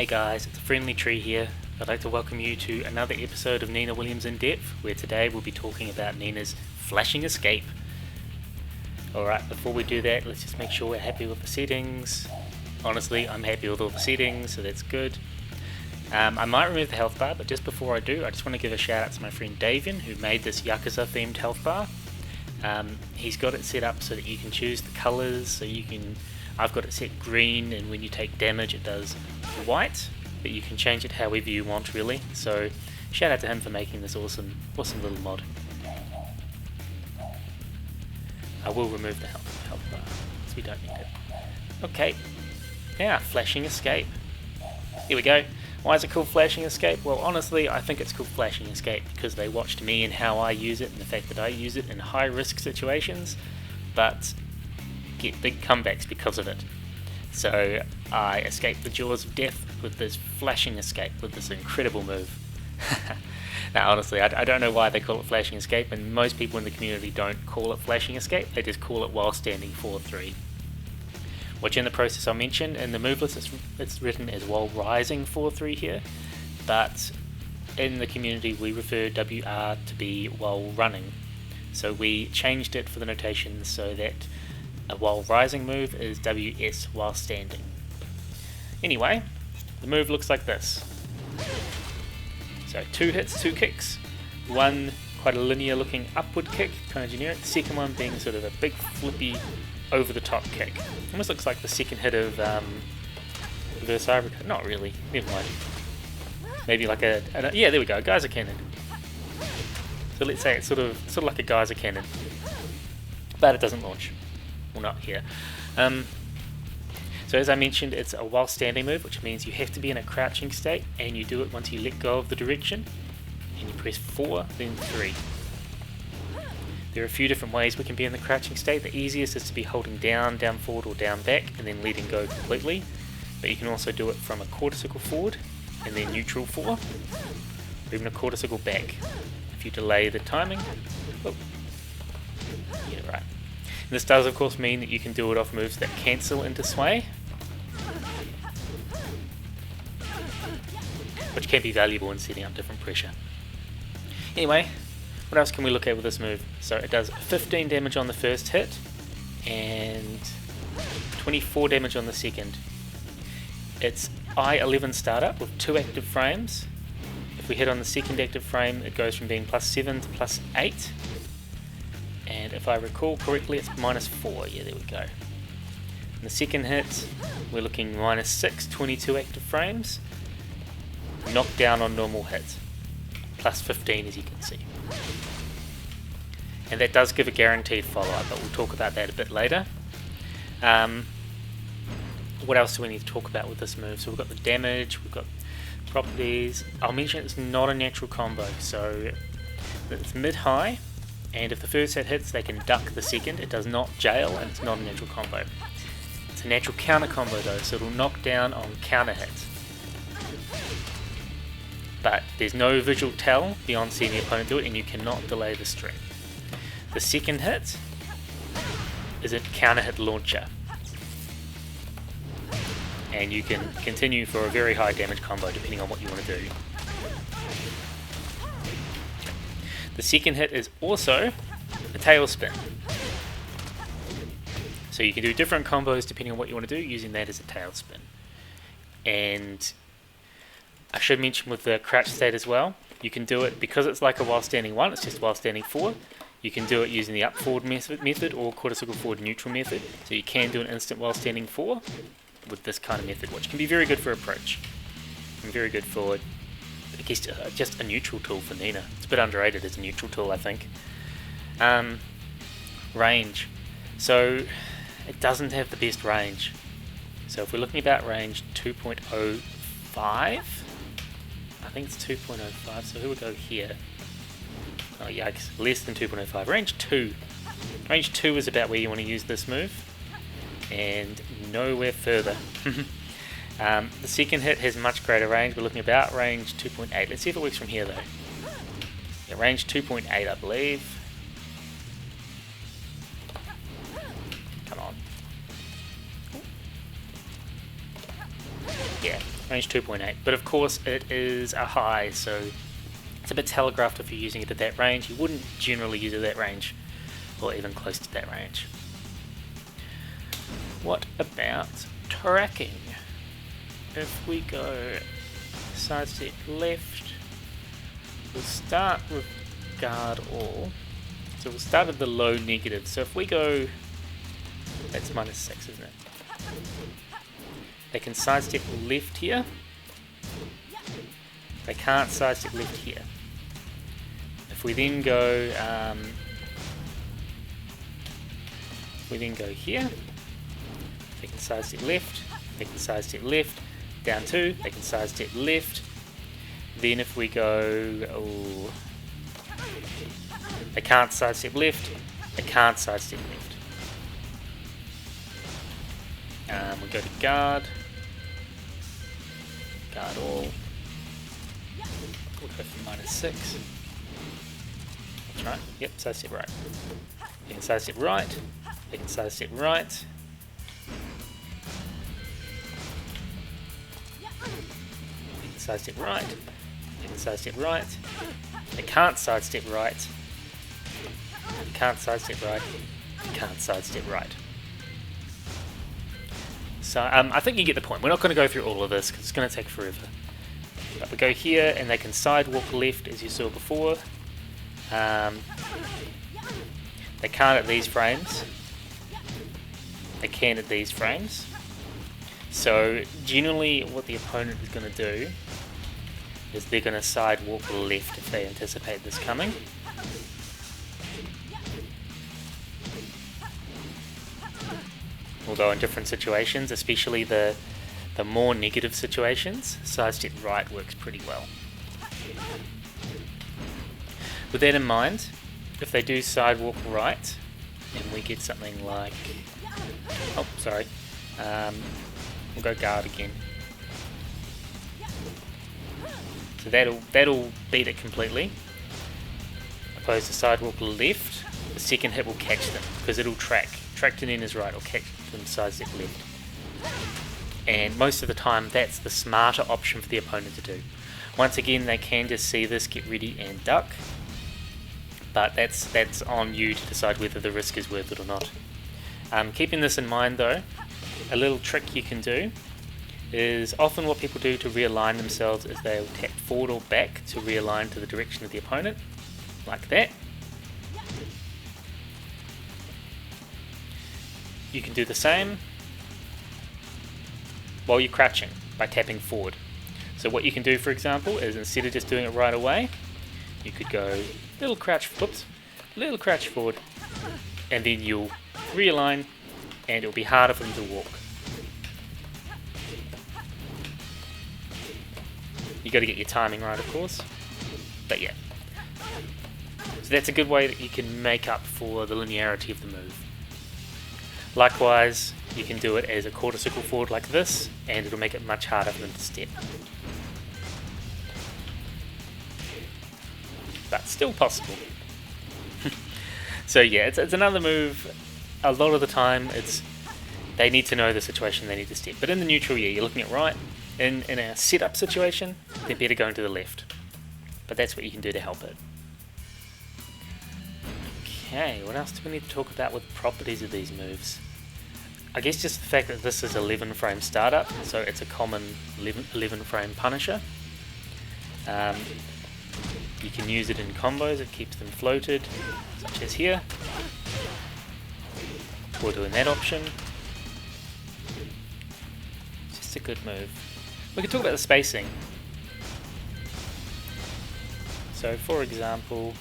Hey guys, it's a friendly tree here. I'd like to welcome you to another episode of Nina Williams in Depth, where today we'll be talking about Nina's flashing escape. Alright, before we do that, let's just make sure we're happy with the settings. Honestly, I'm happy with all the settings, so that's good. I might remove the health bar, but just before I do, I just want to give a shout out to my friend Davian, who made this Yakuza themed health bar. He's got it set up so that you can choose the colours, so you can... I've got it set green, and when you take damage it does white, but you can change it however you want really. So shout out to him for making this awesome little mod. I will remove the health bar, because we don't need it. Okay, now flashing escape. Here we go. Why is it called flashing escape? Well, honestly, I think it's called flashing escape because they watched me and how I use it, and the fact that I use it in high risk situations, but get big comebacks because of it. So I escaped the jaws of death with this flashing escape, with this incredible move. Now honestly, I don't know why they call it flashing escape, and most people in the community don't call it flashing escape, they just call it while standing 4-3. Which in the process I'll mention, in the move list it's written as while rising 4-3 here, but in the community we refer WR to be while running. So we changed it for the notation so that a while rising move is WS while standing. Anyway, the move looks like this. So 2 hits, 2 kicks, one quite a linear looking upward kick, kind of generic, the second one being sort of a big flippy over the top kick. Almost looks like the second hit of Versailles. Not really, never mind. Maybe like yeah, there we go, geyser cannon. So let's say it's sort of like a geyser cannon, but it doesn't launch. Well, not here. So as I mentioned, it's a while standing move, which means you have to be in a crouching state, and you do it once you let go of the direction, and you press 4, then 3. There are a few different ways we can be in the crouching state. The easiest is to be holding down forward, or down back, and then letting go completely. But you can also do it from a quarter circle forward, and then neutral 4, or even a quarter circle back. If you delay the timing, oh, yeah, right. And this does of course mean that you can do it off moves that cancel into sway, which can be valuable in setting up different pressure. Anyway, what else can we look at with this move? So it does 15 damage on the first hit and 24 damage on the second. It's I-11 startup with 2 active frames. If we hit on the second active frame, it goes from being +7 to +8. And if I recall correctly, it's -4. Yeah, there we go. In the second hit, we're looking -6, 22 active frames. Knockdown on normal hit. +15 as you can see. And that does give a guaranteed follow-up, but we'll talk about that a bit later. What else do we need to talk about with this move? So we've got the damage, we've got properties. I'll mention it's not a natural combo, so it's mid-high, and if the first hit hits, they can duck the second. It does not jail, and it's not a natural combo. It's a natural counter combo though, so it'll knock down on counter hits. But there's no visual tell beyond seeing the opponent do it, and you cannot delay the string. The second hit is a counter hit launcher, and you can continue for a very high damage combo depending on what you want to do. The second hit is also a tailspin, so you can do different combos depending on what you want to do using that as a tailspin. And I should mention with the crouch state as well, you can do it because it's like a while standing 1, it's just while standing 4. You can do it using the up forward method or quarter circle forward neutral method, so you can do an instant while standing 4 with this kind of method, which can be very good for approach and very good for, I guess, just a neutral tool for Nina. It's a bit underrated as a neutral tool, I think. Range. So it doesn't have the best range. So if we're looking about range 2.05, I think it's 2.05, so here we go here. Oh yikes, less than 2.05. Range 2. Range 2 is about where you want to use this move, and nowhere further. The second hit has much greater range. We're looking about range 2.8. Let's see if it works from here though. Yeah, range 2.8 I believe. Come on. Yeah, Range 2.8, but of course it is a high, so it's a bit telegraphed if you're using it at that range. You wouldn't generally use it at that range, or even close to that range. What about tracking? If we go sidestep left, we'll start with guard all. So we'll start at the low negative. So if we go, that's -6, isn't it? They can sidestep left here. They can't sidestep left here. If we then go, here, they can sidestep left. They can sidestep left. Down 2, they can sidestep left. Then if we go, they can't sidestep left. They can't sidestep left. We go to guard. Guard all. We'll go for -6. That's right. Yep, sidestep right. You can sidestep right. You can sidestep right. You can sidestep right. You can sidestep right. They can't sidestep right. You can't sidestep right. You can't sidestep right. So I think you get the point. We're not going to go through all of this because it's going to take forever. But we go here and they can sidewalk left as you saw before. They can't at these frames. They can at these frames. So generally what the opponent is going to do is they're going to sidewalk left if they anticipate this coming. Although in different situations, especially the more negative situations, sidestep right works pretty well. With that in mind, if they do sidewalk right, and we get something like, oh sorry, we'll go guard again. So that'll beat it completely. Opposed to sidewalk left, the second hit will catch them because it'll track to Nina's right or catch them sidestep left. And most of the time that's the smarter option for the opponent to do. Once again, they can just see this, get ready and duck, but that's on you to decide whether the risk is worth it or not. Keeping this in mind though, a little trick you can do is often what people do to realign themselves is they'll tap forward or back to realign to the direction of the opponent, like that. You can do the same while you're crouching by tapping forward. So what you can do, for example, is instead of just doing it right away, you could go little crouch forward, and then you'll realign and it'll be harder for them to walk. You got to get your timing right, of course, but yeah. So that's a good way that you can make up for the linearity of the move. Likewise, you can do it as a quarter circle forward like this, and it'll make it much harder for them to step. But still possible. So yeah, it's another move. A lot of the time, they need to know the situation they need to step. But in the neutral, yeah, you're looking at right. In a setup situation, they're better going to the left. But that's what you can do to help it. Okay, what else do we need to talk about with properties of these moves? I guess just the fact that this is 11 frame startup, so it's a common 11 frame punisher. You can use it in combos, it keeps them floated, such as here. We're doing that option. It's just a good move. We can talk about the spacing. So for example,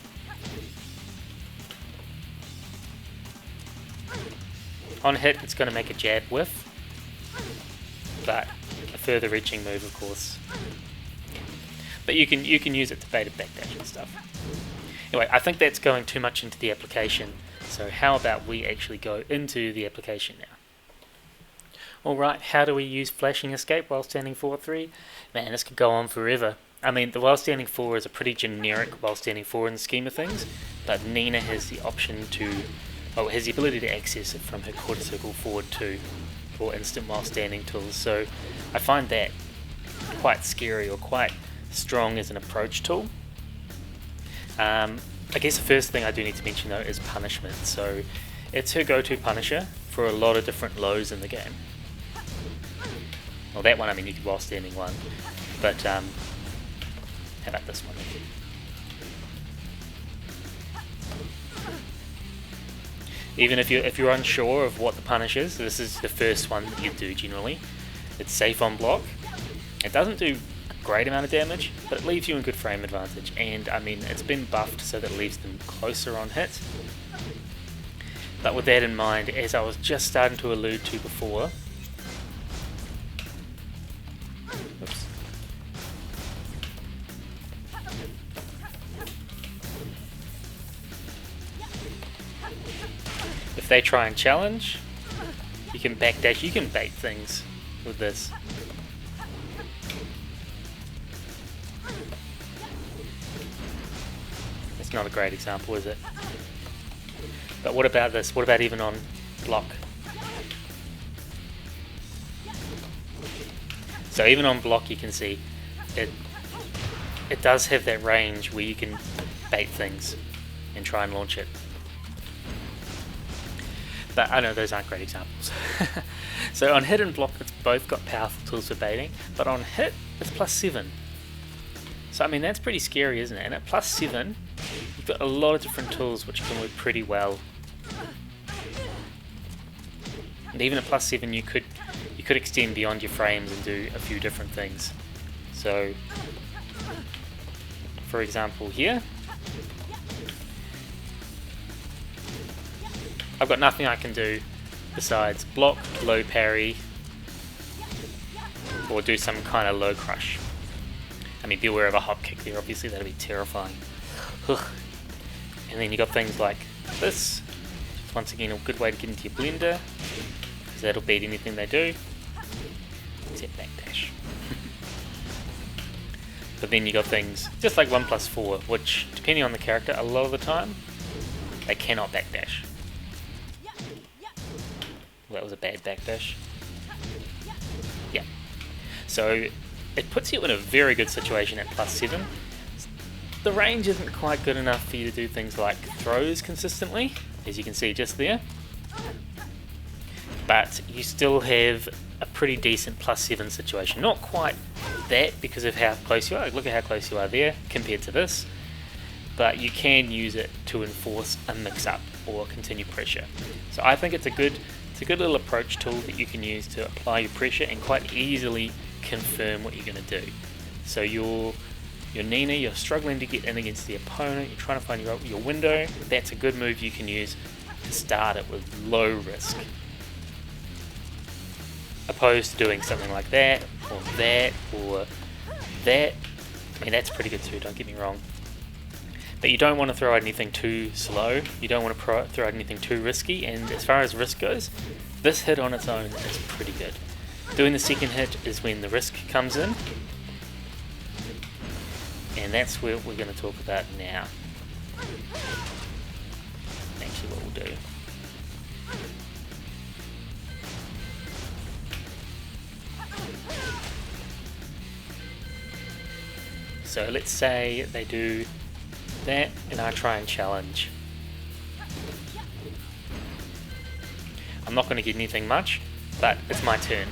on hit it's going to make a jab whiff, but a further reaching move of course. But you can use it to bait a backdash and stuff. Anyway, I think that's going too much into the application, so how about we actually go into the application now. Alright, how do we use flashing escape while standing 4-3? Man, this could go on forever. I mean, the while standing 4 is a pretty generic while standing 4 in the scheme of things, but Nina has the option to, has the ability to access it from her quarter circle forward 2 for instant while standing tools, so I find that quite scary or quite strong as an approach tool. I guess the first thing I do need to mention though is punishment. So it's her go-to punisher for a lot of different lows in the game. Well, that one, I mean, you could while standing one, but how about this one? Even if you're unsure of what the punish is, this is the first one that you do generally. It's safe on block. It doesn't do a great amount of damage, but it leaves you in good frame advantage. And I mean, it's been buffed so that it leaves them closer on hit. But with that in mind, as I was just starting to allude to before, oops. If they try and challenge, you can backdash, you can bait things with this. It's not a great example, is it? But what about this? What about even on block? So even on block you can see it does have that range where you can bait things and try and launch it. But I know those aren't great examples. So on hit and block, it's both got powerful tools for baiting, but on hit, it's +7. So I mean, that's pretty scary, isn't it? And at +7, you've got a lot of different tools which can work pretty well. And even at +7, you could extend beyond your frames and do a few different things. So, for example, here, I've got nothing I can do besides block, low parry, or do some kind of low crush. I mean, be aware of a hop kick there, obviously, that'd be terrifying. Ugh. And then you got things like this. Once again, a good way to get into your blender, because that'll beat anything they do, except backdash. But then you got things just like 1+4, which, depending on the character, a lot of the time, they cannot backdash. Well, that was a bad backdash. Yeah. So it puts you in a very good situation at +7. The range isn't quite good enough for you to do things like throws consistently, as you can see just there. But you still have a pretty decent +7 situation. Not quite that because of how close you are. Look at how close you are there compared to this. But you can use it to enforce a mix-up or continue pressure. So I think it's a good little approach tool that you can use to apply your pressure and quite easily confirm what you're going to do. So you're Nina, you're struggling to get in against the opponent, you're trying to find your window. That's a good move you can use to start it with low risk, opposed to doing something like that or that or that. I mean, that's pretty good too, don't get me wrong. But you don't want to throw out anything too slow, you don't want to throw out anything too risky, and as far as risk goes, this hit on its own is pretty good. Doing the second hit is when the risk comes in, and that's what we're going to talk about now. Actually, what we'll do. So let's say they do that and I try and challenge. I'm not going to get anything much, but it's my turn.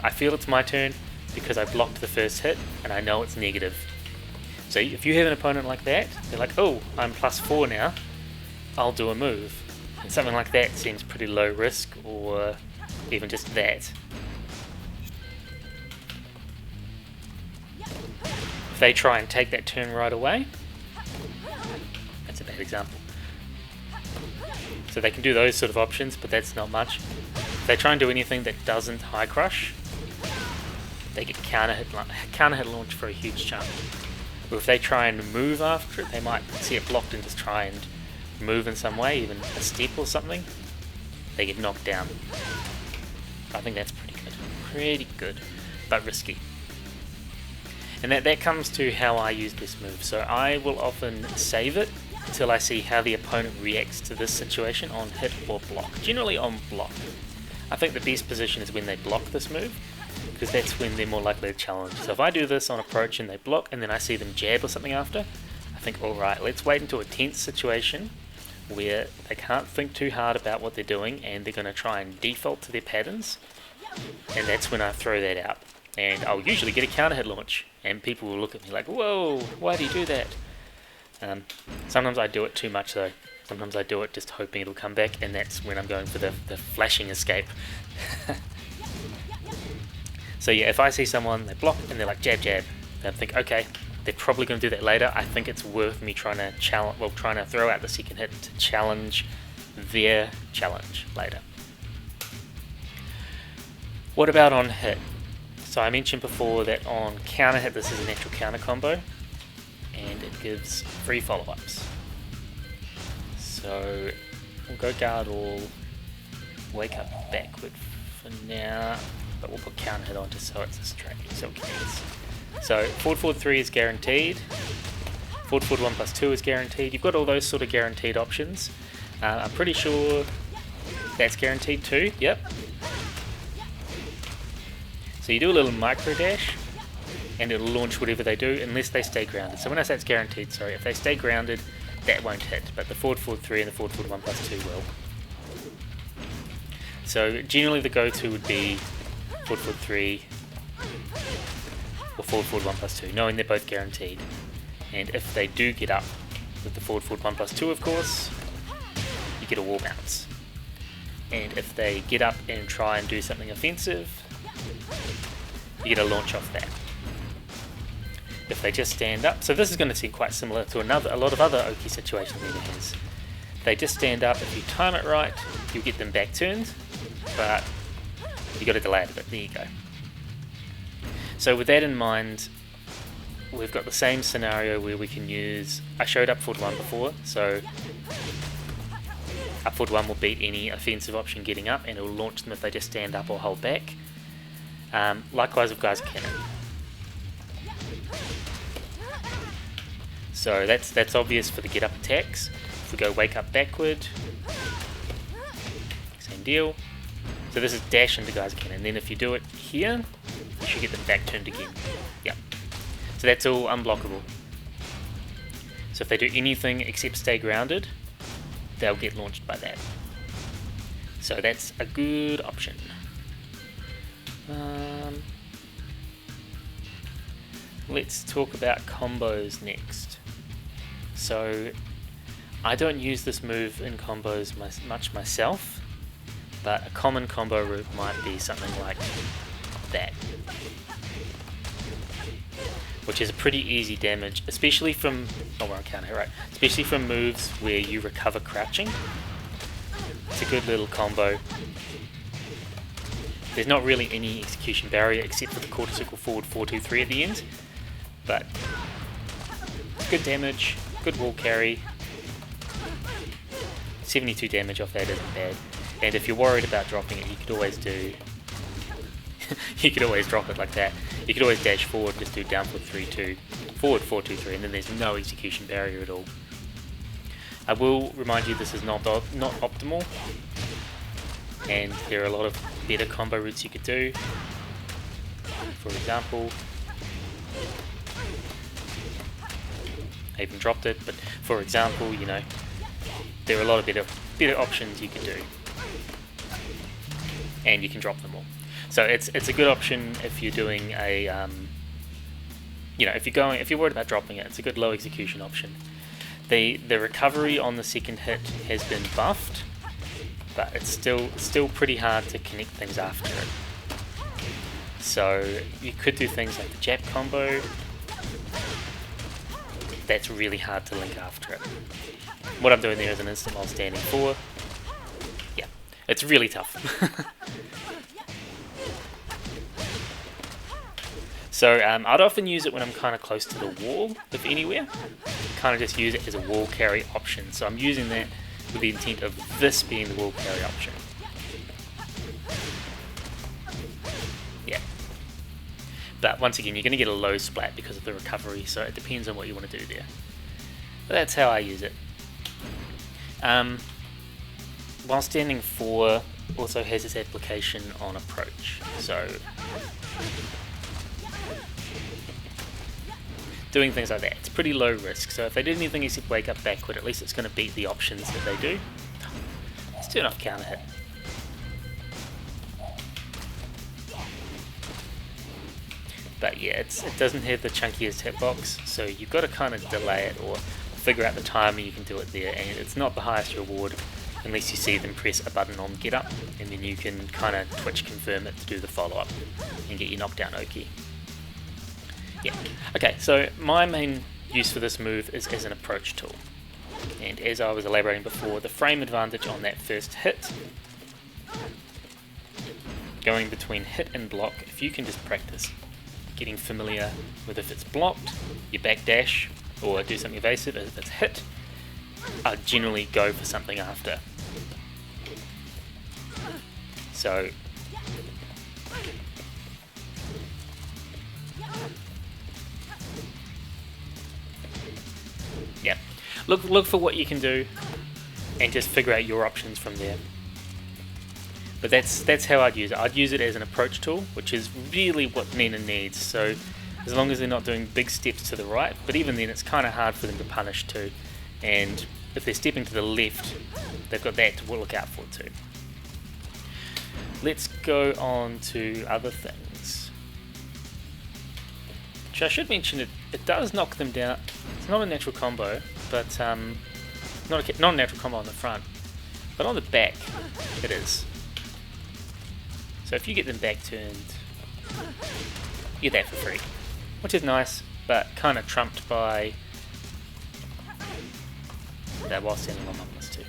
I feel it's my turn because I blocked the first hit and I know it's negative. So if you have an opponent like that, they're like, oh, I'm +4 now, I'll do a move. And something like that seems pretty low risk, or even just that. If they try and take that turn right away, that's a bad example. So they can do those sort of options, but that's not much. If they try and do anything that doesn't high crush, they get counter hit launch for a huge chunk. Or if they try and move after it, they might see it blocked and just try and move in some way, even a step or something. They get knocked down. I think that's pretty good, but risky. And that comes to how I use this move. So I will often save it until I see how the opponent reacts to this situation on hit or block. Generally on block. I think the best position is when they block this move, because that's when they're more likely to challenge. So if I do this on approach and they block, and then I see them jab or something after, I think, alright, let's wait until a tense situation where they can't think too hard about what they're doing and they're going to try and default to their patterns, and that's when I throw that out. And I'll usually get a counter hit launch, and people will look at me like, whoa, why do you do that? Sometimes I do it too much though. Sometimes I do it just hoping it'll come back, and that's when I'm going for the flashing escape. So yeah, if I see someone, they block and they're like jab jab, then I think, okay, they're probably going to do that later. I think it's worth me trying to throw out the second hit to challenge their challenge later. What about on hit? So I mentioned before that on counter hit, this is an actual counter combo, and it gives 3 follow-ups. So we'll go guard all, wake up backward for now, but we'll put counter hit on just so it's a straight, so it connects. So forward forward 3 is guaranteed, forward forward 1+2 is guaranteed. You've got all those sort of guaranteed options. I'm pretty sure that's guaranteed too, yep. So you do a little micro dash, and it'll launch whatever they do unless they stay grounded. So when I say it's guaranteed, sorry, if they stay grounded, that won't hit, but the forward forward 3 and the forward forward 1+2 will. So generally the go-to would be forward forward 3 or forward forward 1+2, knowing they're both guaranteed. And if they do get up with the forward forward 1+2, of course, you get a wall bounce. And if they get up and try and do something offensive, you get a launch off that. If they just stand up, so this is going to seem quite similar to a lot of other Oki situations Nina has. They just stand up, if you time it right, you'll get them back turned, but you got to delay it a bit, there you go. So with that in mind, we've got the same scenario where we can use, I showed up forward 1 before, so up forward 1 will beat any offensive option getting up, and it will launch them if they just stand up or hold back. Likewise with guys cannon. So that's obvious for the get up attacks. If we go wake up backward, same deal. So this is dash into guys cannon, and then if you do it here, you should get them back turned again. Yep. So that's all unblockable. So if they do anything except stay grounded, they'll get launched by that. So that's a good option. Let's talk about combos next. So I don't use this move in combos much myself, but a common combo route might be something like that, which is a pretty easy damage, especially from, oh we're on counter, right, especially from moves where you recover crouching. It's a good little combo. There's not really any execution barrier except for the quarter circle forward 4-2-3 at the end, but good damage, good wall carry. 72 damage off that isn't bad, and if you're worried about dropping it, you could always do you could always drop it like that. You could always dash forward, just do down forward 3-2, forward 4-2-3, and then there's no execution barrier at all. I will remind you this is not optimal, and there are a lot of better combo routes you could do. For example, I even dropped it, but for example, you know, there are a lot of better options you could do, and you can drop them all. So it's a good option if you're doing a you know, if you're worried about dropping it, it's a good low execution option. The recovery on the second hit has been buffed, but it's still pretty hard to connect things after it. So you could do things like the jab combo. That's really hard to link after it. What I'm doing there is an instant while standing 4. Yeah, it's really tough. So I'd often use it when I'm kind of close to the wall, if anywhere. Kind of just use it as a wall carry option. So I'm using that with the intent of this being the wall carry option. Yeah. But once again, you're going to get a low splat because of the recovery, so it depends on what you want to do there. But that's how I use it. While standing 4 also has its application on approach. So Doing things like that. It's pretty low risk, so if they did anything except wake up backward, at least it's going to beat the options that they do. Let's turn off counter hit. But yeah, it doesn't have the chunkiest hitbox, so you've got to kind of delay it or figure out the time and you can do it there, and it's not the highest reward unless you see them press a button on get up, and then you can kind of twitch confirm it to do the follow up and get your knockdown Oki. Yeah, okay, so my main use for this move is as an approach tool, and as I was elaborating before, the frame advantage on that first hit, going between hit and block, if you can just practice getting familiar with if it's blocked, you backdash or do something evasive. If it's hit, I generally go for something after. So yeah, look for what you can do and just figure out your options from there. But that's how I'd use it. I'd use it as an approach tool, which is really what Nina needs. So as long as they're not doing big steps to the right, but even then it's kind of hard for them to punish too. And if they're stepping to the left, they've got that to look out for too. Let's go on to other things. Which I should mention, it does knock them down. It's not a natural combo, but not a natural combo on the front, but on the back it is. So if you get them back turned, you get that for free, which is nice, but kind of trumped by that while standing on +2.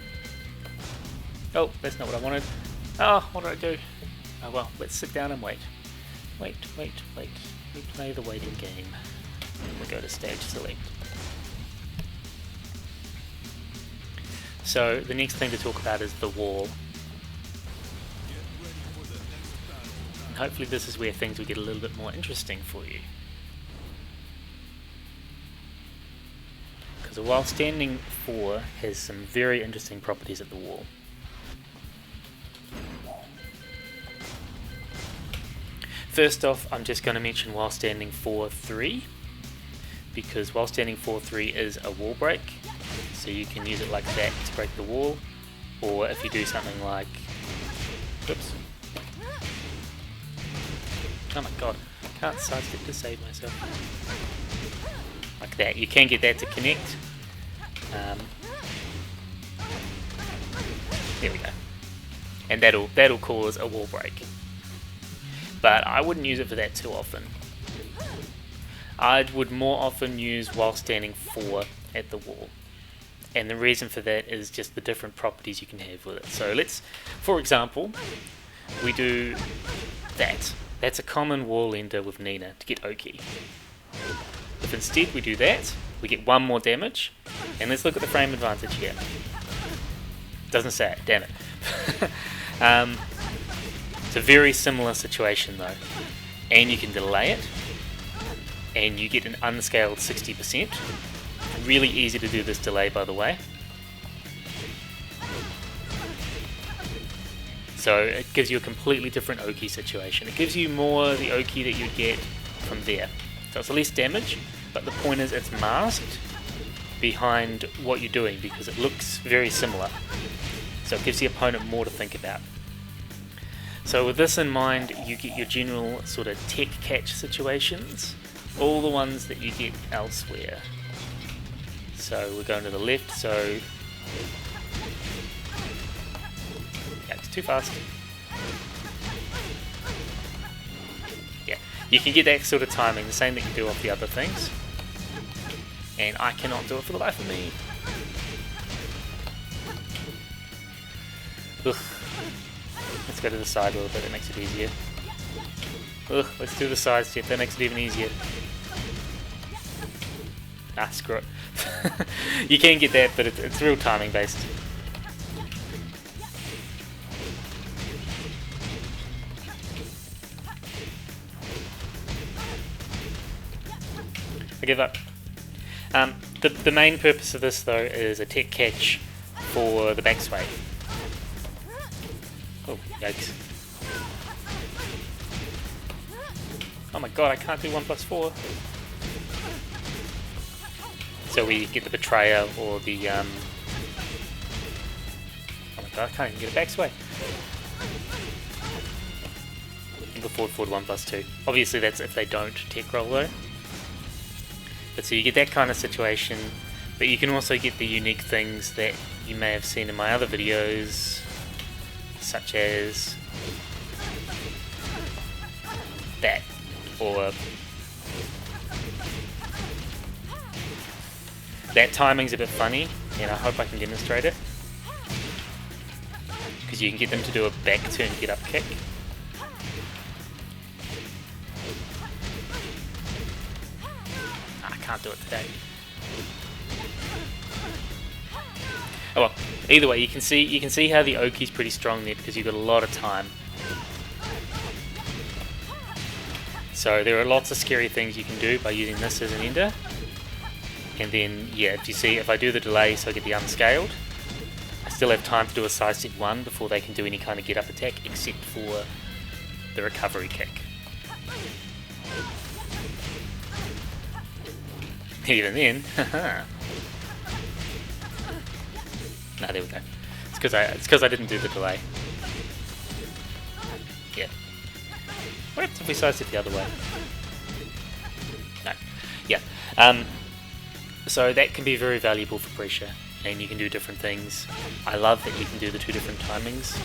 Oh, that's not what I wanted. Oh, what did I do? Oh well, let's sit down and wait. Wait. We play the waiting game. We go to stage select. So the next thing to talk about is the wall. Hopefully this is where things will get a little bit more interesting for you. Because while standing 4 has some very interesting properties at the wall. First off, I'm just going to mention while standing 4-3, because while standing 4-3 is a wall break, so you can use it like that to break the wall, or if you do something like, oops. Oh my god, I can't sidestep to save myself. Like that, you can get that to connect. There we go. And that'll cause a wall break. But I wouldn't use it for that too often. I would more often use while standing 4 at the wall. And the reason for that is just the different properties you can have with it. So let's, for example, we do that. That's a common wall ender with Nina to get Oki. If instead we do that, we get 1 more damage. And let's look at the frame advantage here. Doesn't say it, damn it. It's a very similar situation though. And you can delay it. And you get an unscaled 60%. Really easy to do this delay, by the way. So it gives you a completely different Oki situation. It gives you more the Oki that you'd get from there. So it's less damage, but the point is it's masked behind what you're doing because it looks very similar. So it gives the opponent more to think about. So with this in mind, you get your general sort of tech catch situations, all the ones that you get elsewhere. So we're going to the left, so yeah, it's too fast. Yeah, you can get that sort of timing, the same that you do off the other things. And I cannot do it for the life of me. Ugh. Let's go to the side a little bit, that makes it easier. Ugh, let's do the side step, that makes it even easier. Ah, screw it. You can get that, but it's real timing based. I give up. The main purpose of this though is a tech catch for the back sway. Oh, yikes. Oh my god, I can't do 1+4. So we get the betrayer or the oh my god, I can't even get a back sway. The forward 1+2. Obviously that's if they don't tech roll though. But so you get that kind of situation, but you can also get the unique things that you may have seen in my other videos, such as that, or that timing's a bit funny, and I hope I can demonstrate it, because you can get them to do a back turn get up kick. I can't do it today. Oh well, either way, you can see how the Oki's pretty strong there because you've got a lot of time. So there are lots of scary things you can do by using this as an ender. And then, yeah, if you see, if I do the delay so I get the unscaled, I still have time to do a side step 1 before they can do any kind of get up attack except for the recovery kick. Even then, no, there we go. It's because I didn't do the delay. Yeah. What happens if we sidestep the other way? No. Yeah. So that can be very valuable for pressure, and you can do different things. I love that you can do the 2 different timings.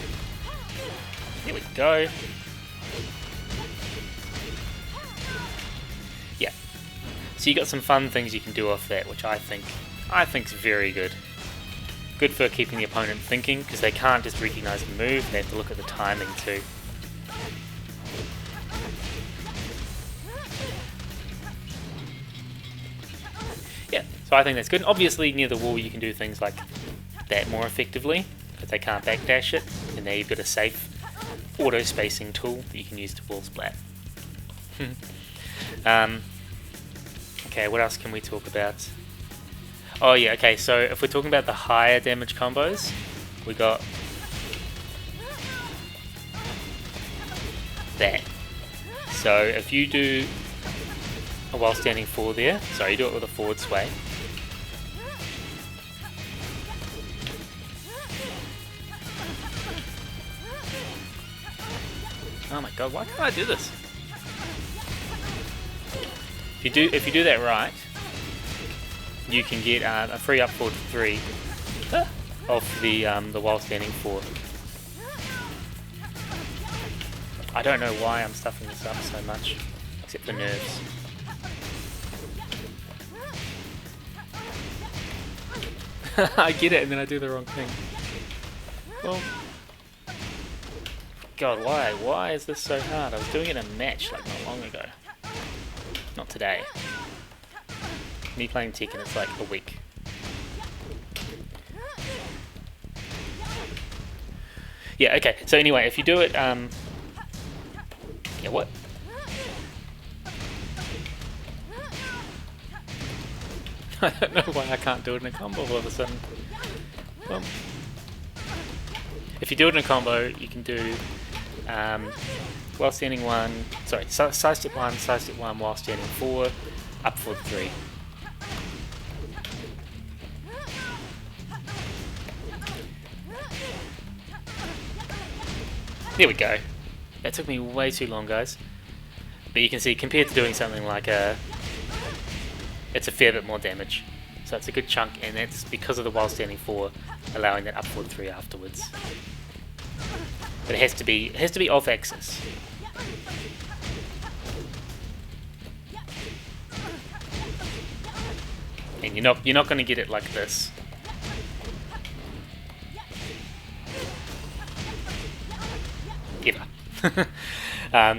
There we go. Yeah. So you got some fun things you can do off that, which I think's very good. Good for keeping the opponent thinking, because they can't just recognize the move, they have to look at the timing too. Yeah, so I think that's good. And obviously near the wall you can do things like that more effectively, because they can't backdash it, and there you've got a safe auto spacing tool that you can use to wall splat. Okay, what else can we talk about? Oh yeah, okay, so if we're talking about the higher damage combos, we got that. So if you do a while standing 4 there, sorry, you do it with a forward sway. Oh my god, why can't I do this? If you do that right, you can get a free up forward 3 off the while standing 4. I don't know why I'm stuffing this up so much, except for nerves. I get it, and then I do the wrong thing. Well, God, why? Why is this so hard? I was doing it in a match like not long ago. Not today. Me playing Tekken, it's like a week. Yeah, okay, so anyway, if you do it, yeah, what? I don't know why I can't do it in a combo all of a sudden. Well, if you do it in a combo, you can do while standing 1, sorry, side step 1, while standing 4, up forward 3. There we go. That took me way too long, guys. But you can see, compared to doing something like it's a fair bit more damage. So it's a good chunk, and that's because of the while standing 4, allowing that up forward 3 afterwards. But it has to be off axis. And you're not going to get it like this. Ever.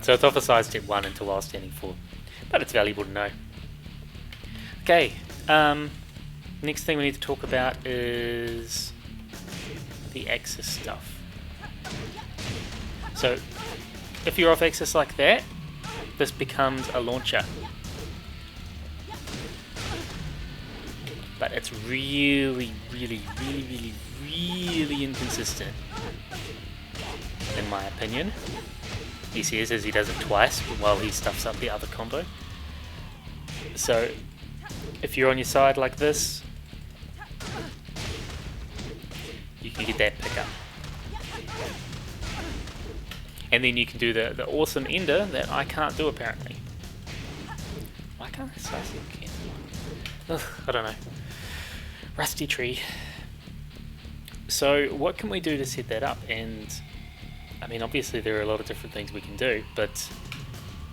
So it's off a side step 1 into while standing 4. But it's valuable to know. Okay, next thing we need to talk about is the axis stuff. So if you're off axis like that, this becomes a launcher. But it's really inconsistent, in my opinion. he says, as he does it twice while he stuffs up the other combo. So if you're on your side like this, you can get that pickup. And then you can do the awesome ender that I can't do apparently. Why can't I slice it again? Ugh, I don't know. Rusty tree. So what can we do to set that up? And I mean, obviously there are a lot of different things we can do, but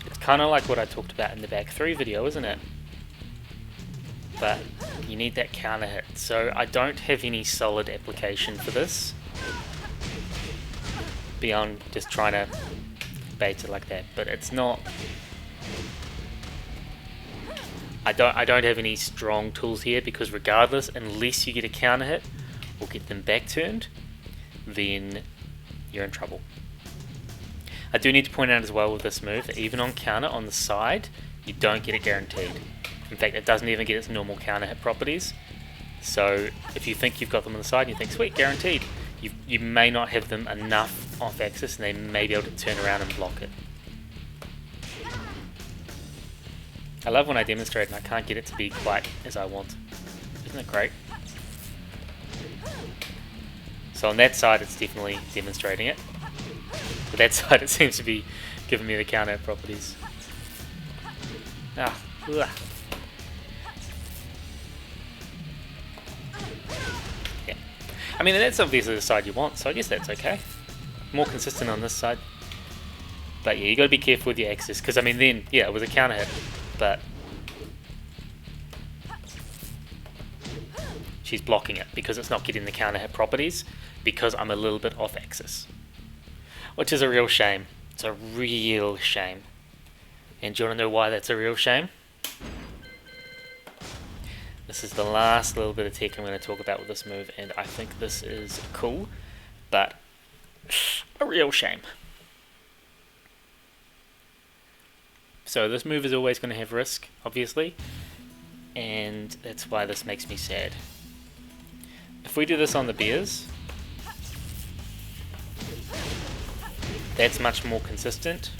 it's kind of like what I talked about in the back 3 video, isn't it? But you need that counter hit. So I don't have any solid application for this beyond just trying to bait it like that, but it's not. I don't have any strong tools here, because regardless, unless you get a counter hit or get them back turned, then you're in trouble. I do need to point out as well with this move that even on counter on the side, you don't get it guaranteed. In fact, it doesn't even get its normal counter hit properties. So if you think you've got them on the side and you think, sweet, guaranteed, you may not have them enough off axis, and they may be able to turn around and block it. I love when I demonstrate and I can't get it to be quite as I want. Isn't it great? So on that side it's definitely demonstrating it. But that side it seems to be giving me the counter properties. Ah, ugh. Yeah. I mean, that's obviously the side you want, so I guess that's okay. More consistent on this side. But yeah, you got to be careful with your axis, because I mean then, yeah, it was a counter hit, but she's blocking it because it's not getting the counter hit properties, because I'm a little bit off axis. Which is a real shame. It's a real shame. And do you want to know why that's a real shame? This is the last little bit of tech I'm going to talk about with this move, and I think this is cool, but a real shame. So this move is always going to have risk, obviously, and that's why this makes me sad. If we do this on the bears, that's much more consistent.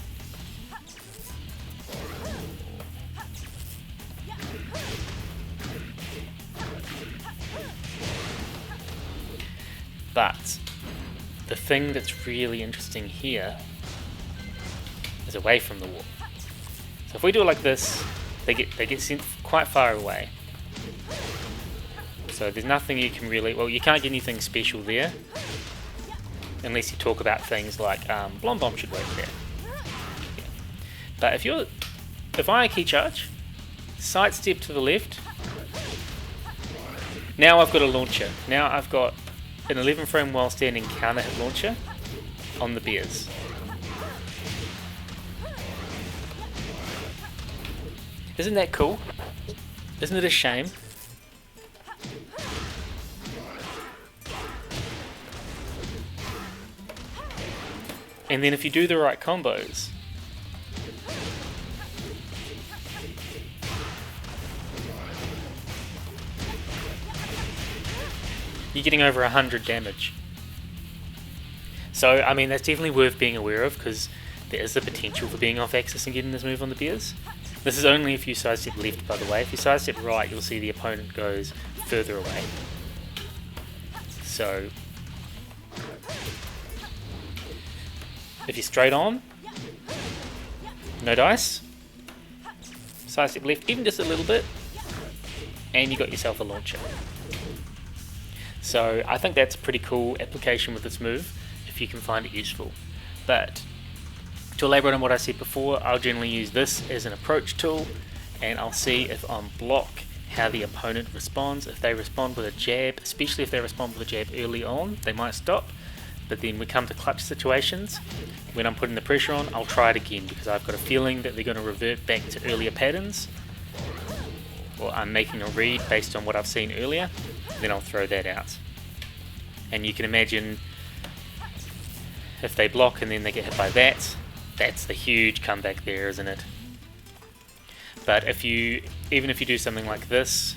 But the thing that's really interesting here is away from the wall. So if we do it like this, they get sent quite far away. So there's nothing you can really, well, you can't get anything special there, unless you talk about things like Blonde Bomb should work there. Yeah. But if I key charge, sidestep to the left, now I've got a launcher. Now I've got an 11 frame while standing counter hit launcher on the bears. Isn't that cool? Isn't it a shame? And then if you do the right combos, you're getting over 100 damage. So, I mean, that's definitely worth being aware of, because there is the potential for being off axis and getting this move on the bears. This is only if you sidestep left, by the way. If you sidestep right, you'll see the opponent goes further away. So, if you're straight on, no dice, sidestep left even just a little bit, and you got yourself a launcher. So I think that's a pretty cool application with this move, if you can find it useful. But to elaborate on what I said before, I'll generally use this as an approach tool, and I'll see if on block how the opponent responds. If they respond with a jab, especially if they respond with a jab early on, they might stop. But then we come to clutch situations, when I'm putting the pressure on, I'll try it again, because I've got a feeling that they're going to revert back to earlier patterns, or I'm making a read based on what I've seen earlier, then I'll throw that out. And you can imagine if they block and then they get hit by that, that's the huge comeback there, isn't it? But even if you do something like this,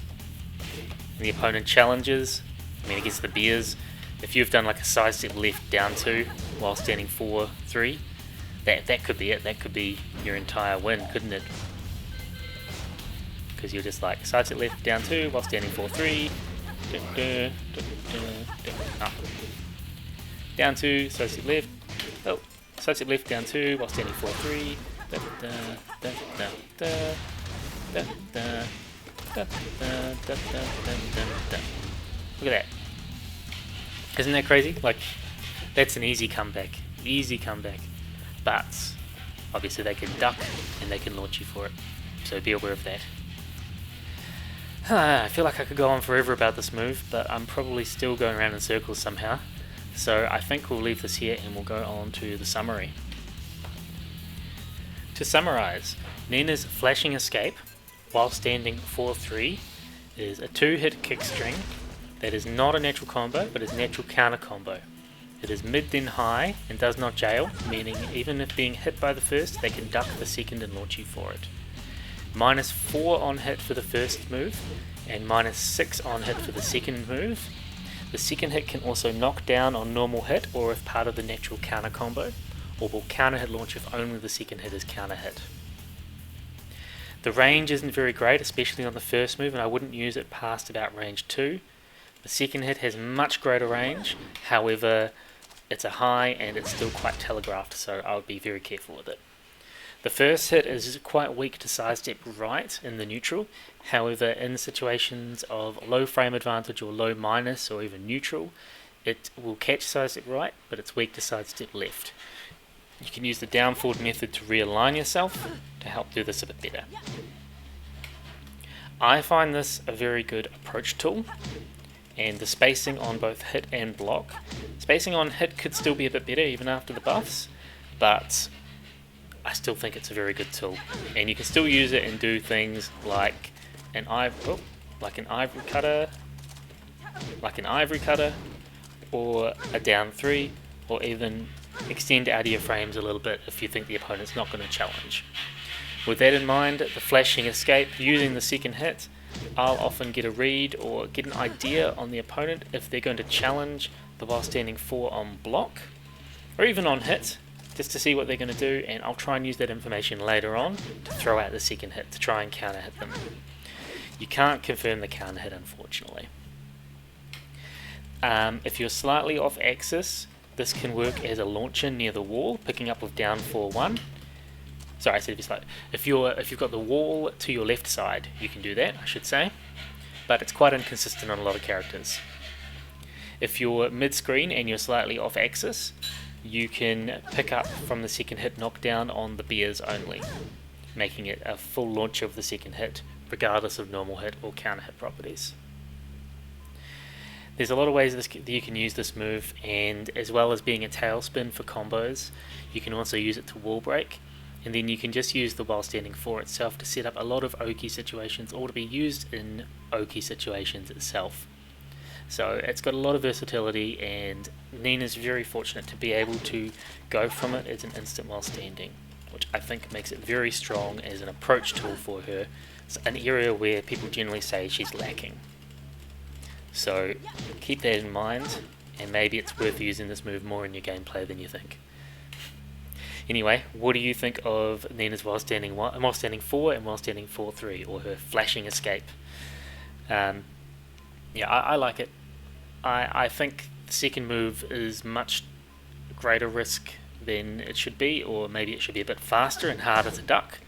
and the opponent challenges, I mean against the bears, if you've done like a sidestep left down 2 while standing 4-3, That could be it. That could be your entire win, couldn't it? Because you're just like side step left, down 2 while standing 4-3. Down 2, side step left. Oh, side step left, down 2 while standing 4-3. Look at that. Isn't that crazy? Like, that's an easy comeback. Easy comeback. But obviously they can duck and they can launch you for it. So be aware of that. I feel like I could go on forever about this move, but I'm probably still going around in circles somehow. So I think we'll leave this here and we'll go on to the summary. To summarize, Nina's flashing escape while standing 4-3 is a 2-hit kick string that is not a natural combo but is natural counter combo. It is mid then high and does not jail, meaning even if being hit by the first, they can duck the second and launch you for it. -4 on hit for the first move and -6 on hit for the second move. The second hit can also knock down on normal hit or if part of the natural counter combo, or will counter hit launch if only the second hit is counter hit. The range isn't very great, especially on the first move, and I wouldn't use it past about range 2. The second hit has much greater range, however it's a high and it's still quite telegraphed, so I would be very careful with it. The first hit is quite weak to sidestep right in the neutral, however in situations of low frame advantage or low minus or even neutral, it will catch sidestep right, but it's weak to sidestep left. You can use the down forward method to realign yourself to help do this a bit better. I find this a very good approach tool, and the spacing on both hit and block. Spacing on hit could still be a bit better even after the buffs, but I still think it's a very good tool, and you can still use it and do things like an ivory cutter, or a down 3, or even extend out of your frames a little bit if you think the opponent's not going to challenge. With that in mind, the flashing escape using the second hit, I'll often get a read or get an idea on the opponent if they're going to challenge the while standing 4 on block, or even on hit, just to see what they're going to do, and I'll try and use that information later on to throw out the second hit to try and counter hit them. You can't confirm the counter hit, unfortunately. If you're slightly off axis, this can work as a launcher near the wall, picking up with down 4-1. Sorry, I said if you've got the wall to your left side, you can do that, I should say, but it's quite inconsistent on a lot of characters. If you're mid-screen and you're slightly off axis, you can pick up from the second hit knockdown on the bears only, making it a full launcher of the second hit, regardless of normal hit or counter hit properties. There's a lot of ways that you can use this move, and as well as being a tailspin for combos, you can also use it to wall break, and then you can just use the while standing 4 itself to set up a lot of Oki situations, or to be used in Oki situations itself. So it's got a lot of versatility, and Nina's very fortunate to be able to go from it as an instant while standing, which I think makes it very strong as an approach tool for her. It's an area where people generally say she's lacking. So keep that in mind, and maybe it's worth using this move more in your gameplay than you think. Anyway, what do you think of Nina's while standing 4 and while standing 4-3, or her flashing escape? Yeah, I like it. I think the second move is much greater risk than it should be, or maybe it should be a bit faster and harder to duck,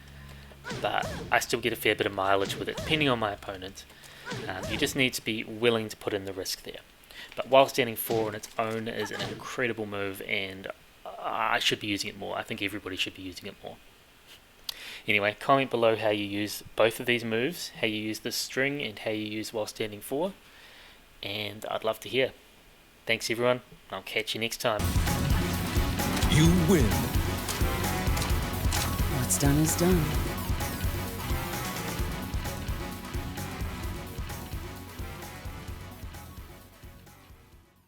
but I still get a fair bit of mileage with it, depending on my opponent. You just need to be willing to put in the risk there. But while standing 4 on its own is an incredible move, and I should be using it more. I think everybody should be using it more. Anyway, comment below how you use both of these moves, how you use this string and how you use while standing 4, and I'd love to hear. Thanks everyone, I'll catch you next time. You win. What's done is done.